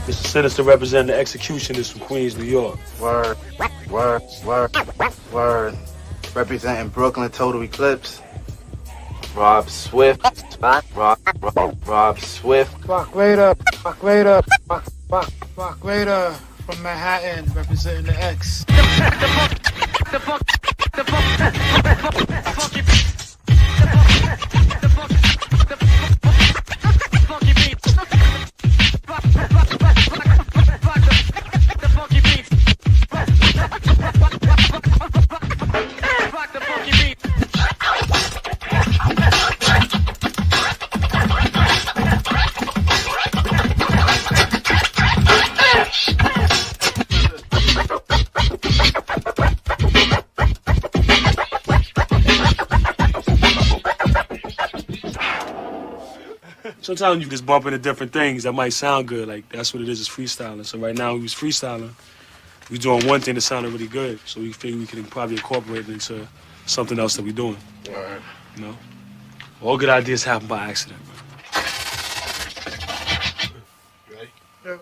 Mr. Sinister representing the X-Ecutioners from Queens, New York. Word, word, word, word. Representing Brooklyn Total Eclipse. Rob Swift. Rob Swift. Fuck later from Manhattan, representing the X. Sometimes you just bump into different things that might sound good. Like, that's what it is freestyling. So right now we was freestyling. We was doing one thing that sounded really good. So we figured we could probably incorporate it into something else that we're doing. Word. You know? All good ideas happen by accident, man. Ready? Yeah.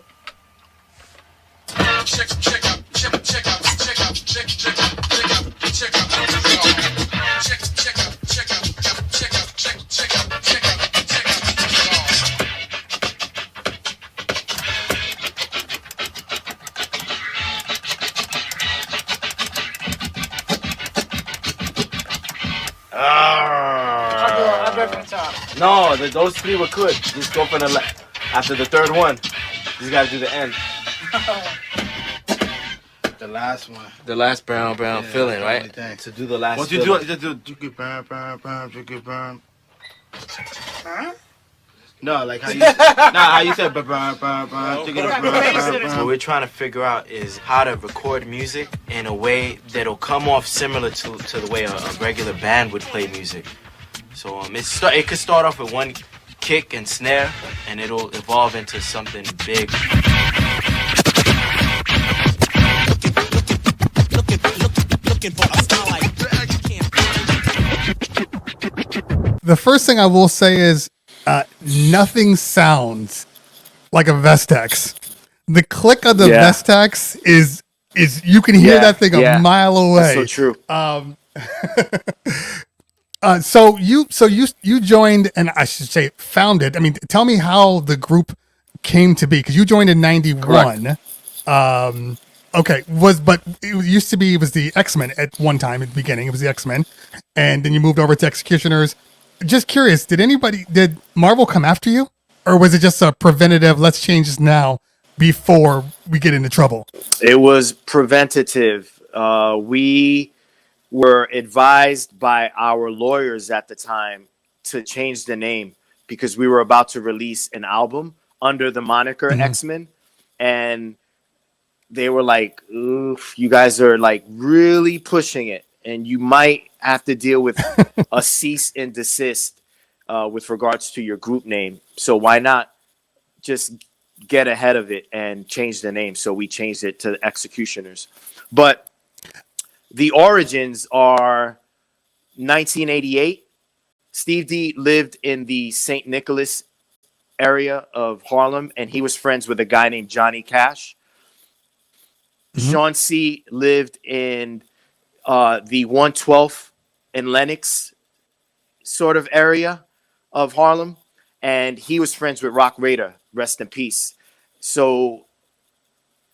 I bet from the top. No, those three were good. Just go for the after the third one. You just gotta do the end. The last one. The last brown feeling, right? To do the last. What you do? Just do you burn, burn. Huh? No, like how you how you said burn. What we're trying to figure out is how to record music in a way that'll come off similar to the way a regular band would play music. So it could start off with one kick and snare, and it'll evolve into something big. The first thing I will say is nothing sounds like a Vestax. The click of the Vestax is you can hear that thing a mile away. That's so true. So you joined, and I should say founded. I mean, tell me how the group came to be, because you joined in '91. Okay, but it used to be, it was the X-Men at one time at the beginning. It was the X-Men, and then you moved over to X-Ecutioners. Just curious, did Marvel come after you, or was it just a preventative? Let's change this now before we get into trouble. It was preventative. We were advised by our lawyers at the time to change the name because we were about to release an album under the moniker X-Men, and they were like, "Oof, you guys are like really pushing it, and you might have to deal with a cease and desist with regards to your group name. So why not just get ahead of it and change the name?" So we changed it to X-Ecutioners. But the origins are 1988. Steve D lived in the St. Nicholas area of Harlem, and he was friends with a guy named Johnny Cash. Sean C lived in the 112th and Lenox sort of area of Harlem, and he was friends with Rock Raider, rest in peace. So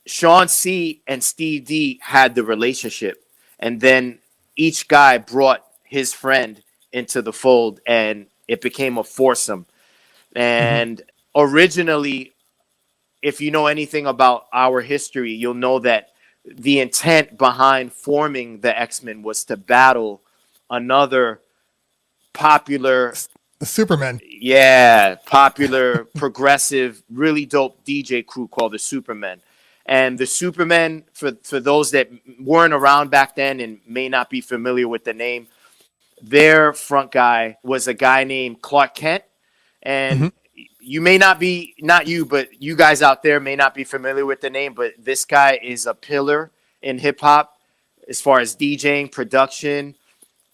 Sean C and Steve D had the relationship, and then each guy brought his friend into the fold, and it became a foursome. And originally, if you know anything about our history, you'll know that the intent behind forming the X-Men was to battle another popular... The Supermen. Yeah, popular, progressive, really dope DJ crew called the Supermen. And the Supermen, for those that weren't around back then and may not be familiar with the name, their front guy was a guy named Clark Kent. And you may not be, not you, but you guys out there may not be familiar with the name, but this guy is a pillar in hip hop as far as DJing, production.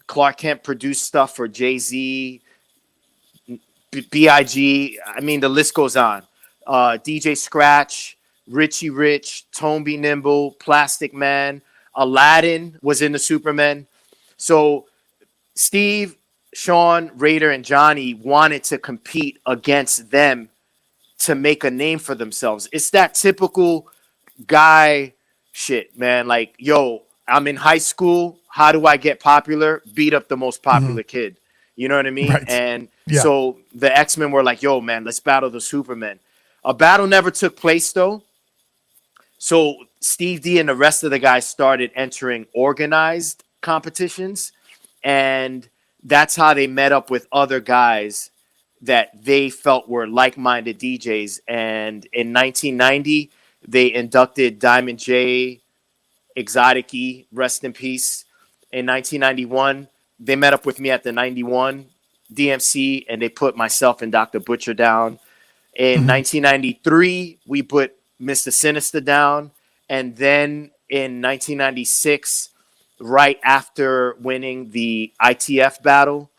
Clark Kent produced stuff for Jay-Z, B.I.G. I mean, the list goes on. DJ Scratch, Richie Rich, Tone Be Nimble, Plastic Man, Aladdin was in the Supermen. So Steve, Sean, Raider, and Johnny wanted to compete against them to make a name for themselves. It's that typical guy shit, man. Like, yo, I'm in high school. How do I get popular? Beat up the most popular kid. You know what I mean? Right. And Yeah. so the X-Men were like, yo, man, let's battle the Supermen. A battle never took place, though. So Steve D and the rest of the guys started entering organized competitions. And that's how they met up with other guys that they felt were like-minded DJs. And in 1990, they inducted Diamond J, Exotic E, rest in peace. In 1991, they met up with me at the 91 DMC, and they put myself and Dr. Butcher down. In 1993, we put Mr. Sinister down. And then in 1996, right after winning the ITF battle,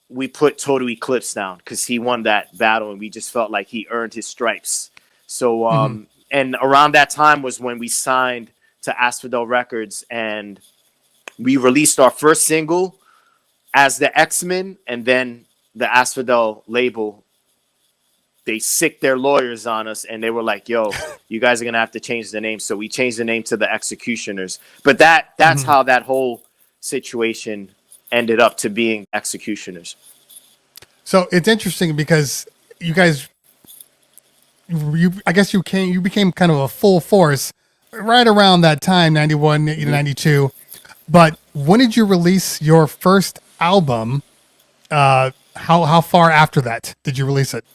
we put Total Eclipse down because he won that battle, and we just felt like he earned his stripes. So, and around that time was when we signed to Asphodel Records, and we released our first single as the X-Men, and then the Asphodel label, they sicked their lawyers on us, and they were like, yo, you guys are going to have to change the name. So we changed the name to the X-Ecutioners. But that's how that whole situation ended up to being X-Ecutioners. So it's interesting because you guys, I guess you became kind of a full force right around that time, 91, 92. But when did you release your first album? How far after that did you release it?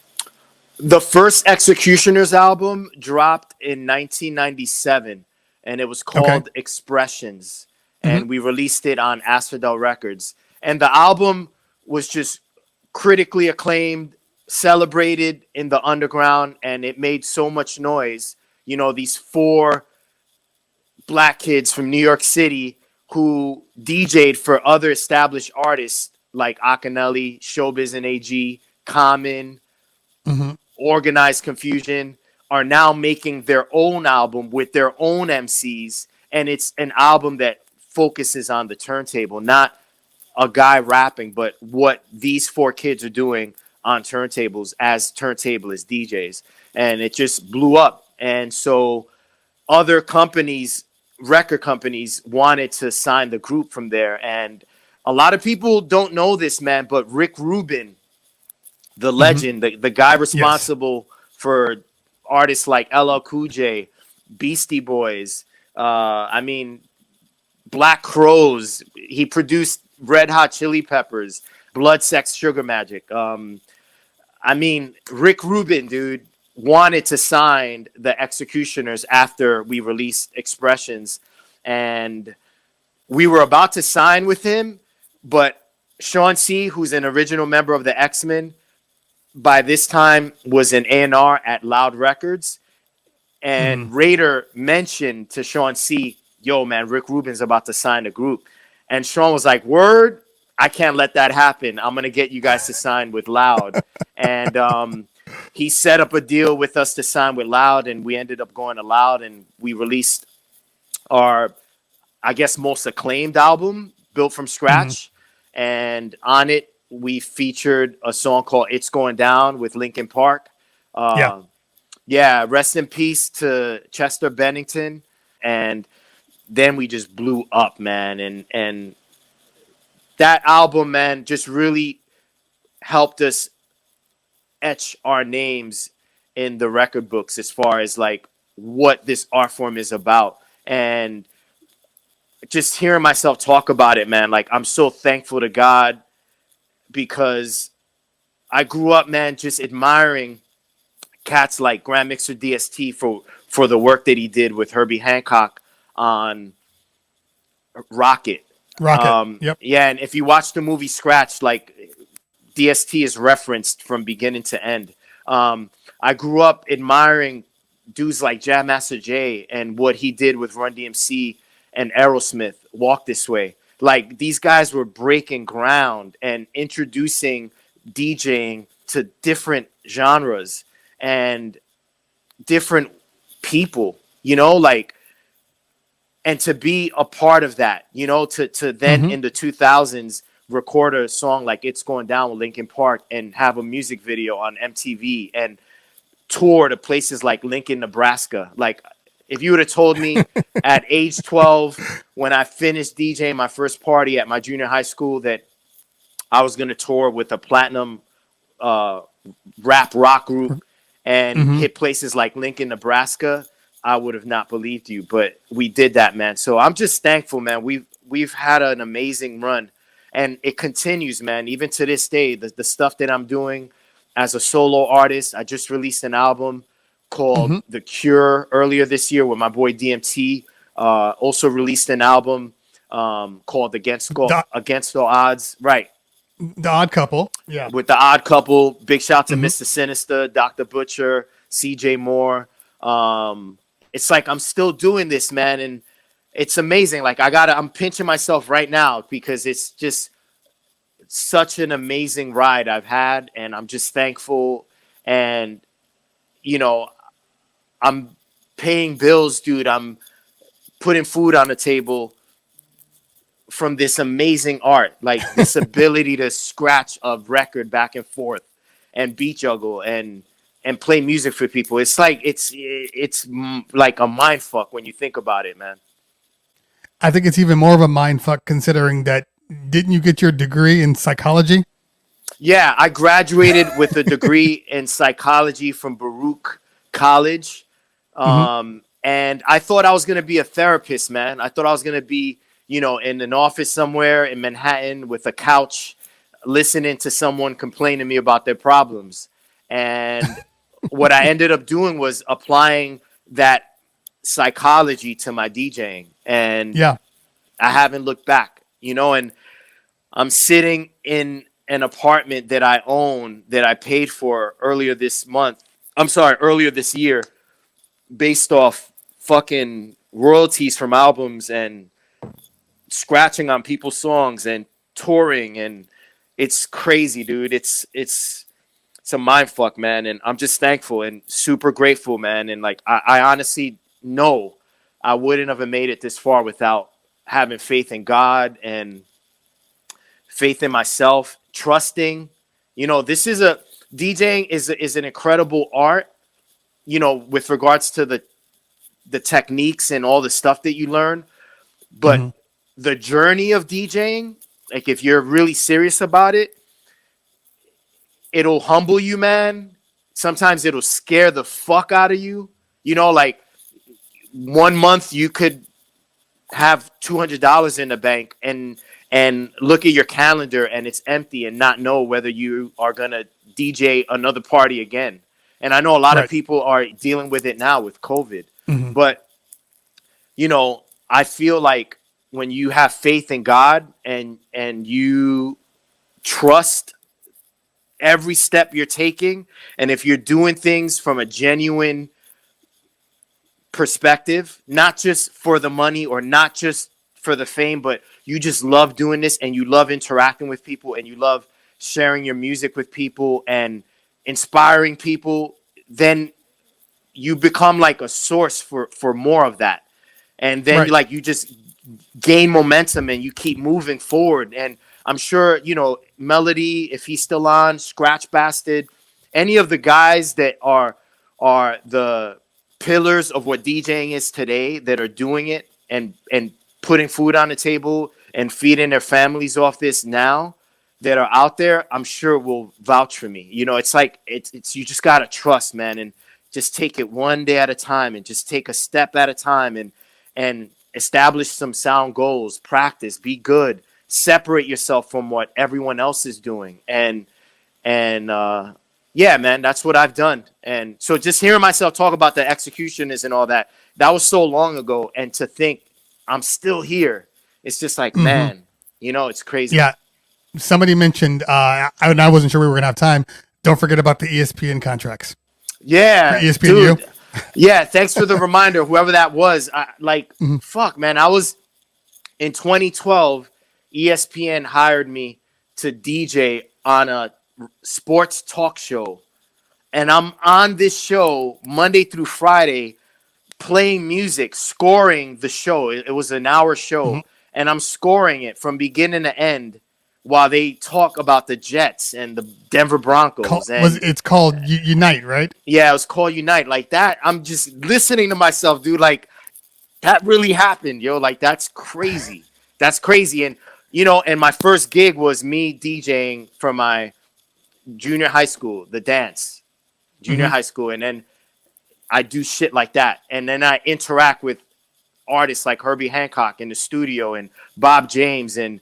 The first X-Ecutioners album dropped in 1997, and it was called Expressions. And we released it on Asphodel Records. And the album was just critically acclaimed, celebrated in the underground, and it made so much noise. You know, these 4 black kids from New York City who DJ'd for other established artists like Akinelli, Showbiz and AG, Common, Organized Confusion, are now making their own album with their own MCs. And it's an album that focuses on the turntable, not a guy rapping, but what these 4 kids are doing on turntables as turntablist DJs. And it just blew up. And so other companies, record companies, wanted to sign the group from there. And a lot of people don't know this, man, but Rick Rubin, the legend, the guy responsible for artists like LL Cool J, Beastie Boys, Black Crows. He produced Red Hot Chili Peppers, Blood, Sex, Sugar Magic. Rick Rubin, dude, wanted to sign the X-Ecutioners after we released Expressions. And we were about to sign with him, but Sean C., who's an original member of the X-Men, by this time was an A&R at Loud Records. And Raider mentioned to Sean C., yo, man, Rick Rubin's about to sign the group. And Sean was like, word, I can't let that happen. I'm going to get you guys to sign with Loud. And he set up a deal with us to sign with Loud, and we ended up going to Loud, and we released our, I guess, most acclaimed album, Built from Scratch. And on it, we featured a song called It's Going Down with Linkin Park. Yeah, rest in peace to Chester Bennington. And then we just blew up, man. And that album, man, just really helped us etch our names in the record books as far as like what this art form is about. And just hearing myself talk about it, man, like I'm so thankful to God, because I grew up, man, just admiring cats like Grand Mixer DST for the work that he did with Herbie Hancock on Rocket. Yep. Yeah, and if you watch the movie Scratch, like DST is referenced from beginning to end. I grew up admiring dudes like Jam Master Jay and what he did with Run DMC and Aerosmith, Walk This Way. Like, these guys were breaking ground and introducing DJing to different genres and different people, like, and to be a part of that, to then in the 2000s record a song like It's Going Down with Linkin Park and have a music video on MTV and tour to places like Lincoln, Nebraska. Like, if you would have told me at age 12, when I finished DJing my first party at my junior high school, that I was going to tour with a platinum rap rock group and hit places like Lincoln, Nebraska, I would have not believed you. But we did that, man. So I'm just thankful, man. We've had an amazing run, and it continues, man. Even to this day, the stuff that I'm doing as a solo artist. I just released an album called The Cure earlier this year with my boy DMT. Also released an album called Against All Odds. Right. The Odd Couple. Yeah. With The Odd Couple. Big shout to Mr. Sinister, Dr. Butcher, CJ Moore. It's like I'm still doing this, man. And it's amazing. Like, I'm pinching myself right now because it's just such an amazing ride I've had, and I'm just thankful. And I'm paying bills, dude. I'm putting food on the table from this amazing art, like this ability to scratch a record back and forth and beat juggle and play music for people. It's like it's like a mind fuck when you think about it, man. I think it's even more of a mind fuck considering that. Didn't you get your degree in psychology? Yeah, I graduated with a degree in psychology from Baruch College. And I thought I was going to be a therapist, man. I thought I was going to be, in an office somewhere in Manhattan with a couch, listening to someone complain to me about their problems. And what I ended up doing was applying that psychology to my DJing. And I haven't looked back. And I'm sitting in an apartment that I own that I paid for earlier this year, based off fucking royalties from albums and scratching on people's songs and touring. And it's crazy, dude. It's a mind fuck, man. And I'm just thankful and super grateful, man. And like, I honestly know I wouldn't have made it this far without having faith in God and faith in myself, trusting. DJing is an incredible art, with regards to the techniques and all the stuff that you learn. But the journey of DJing, like, if you're really serious about it, it'll humble you, man. Sometimes it'll scare the fuck out of you. Like, 1 month you could have $200 in the bank and look at your calendar and it's empty and not know whether you are going to DJ another party again. And I know a lot of people are dealing with it now with COVID. But, I feel like when you have faith in God and you trust every step you're taking, and if you're doing things from a genuine perspective, not just for the money or not just for the fame, but you just love doing this and you love interacting with people and you love sharing your music with people and inspiring people, then you become like a source for more of that. And then you just gain momentum and you keep moving forward. And I'm sure, Melody, if he's still on, Scratch Bastard, any of the guys that are the pillars of what DJing is today that are doing it and putting food on the table and feeding their families off this now that are out there, I'm sure will vouch for me. It's like, it's you just got to trust, man, and just take it one day at a time and just take a step at a time and establish some sound goals, practice, be good, separate yourself from what everyone else is doing. And yeah, man, that's what I've done. And so just hearing myself talk about the X-Ecutioners and all that was so long ago. And to think I'm still here, it's just like, man, it's crazy. Yeah. Somebody mentioned, and I wasn't sure we were going to have time. Don't forget about the ESPN contracts. Yeah. ESPN. Dude. Yeah. Thanks for the reminder. Whoever that was, fuck, man. I was in 2012, ESPN hired me to DJ on a sports talk show. And I'm on this show Monday through Friday, playing music, scoring the show. It was an hour show, and I'm scoring it from beginning to end while they talk about the Jets and the Denver Broncos. It's called Unite, right? Yeah, it was called Unite. Like that, I'm just listening to myself, dude. Like that really happened, yo. Like that's crazy. That's crazy. And and my first gig was me DJing for my junior high school, the dance, junior high school, and then I do shit like that, and then I interact with artists like Herbie Hancock in the studio and Bob James, and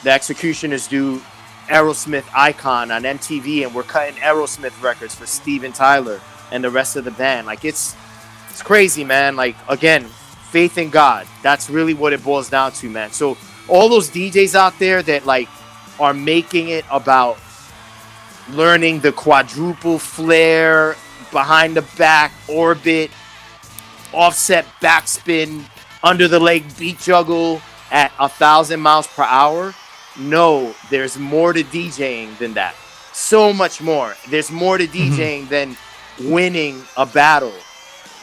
the X-Ecutioners do Aerosmith Icon on MTV, and we're cutting Aerosmith records for Steven Tyler and the rest of the band. Like it's crazy, man. Like again, faith in God. That's really what it boils down to, man. So all those DJs out there that like are making it about learning the quadruple flare, behind the back orbit, offset backspin, under the leg beat juggle at 1,000 miles per hour. No, there's more to DJing than that. So much more. There's more to DJing than winning a battle.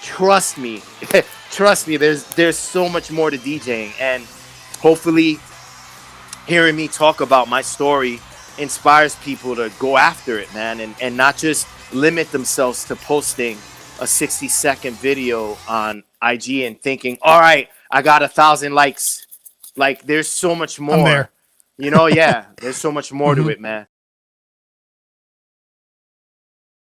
Trust me. Trust me, there's so much more to DJing. And hopefully hearing me talk about my story inspires people to go after it, man, and not just limit themselves to posting a 60-second video on IG and thinking, all right, I got 1,000 likes. Like there's so much more. I'm there. Yeah, there's so much more to it, man.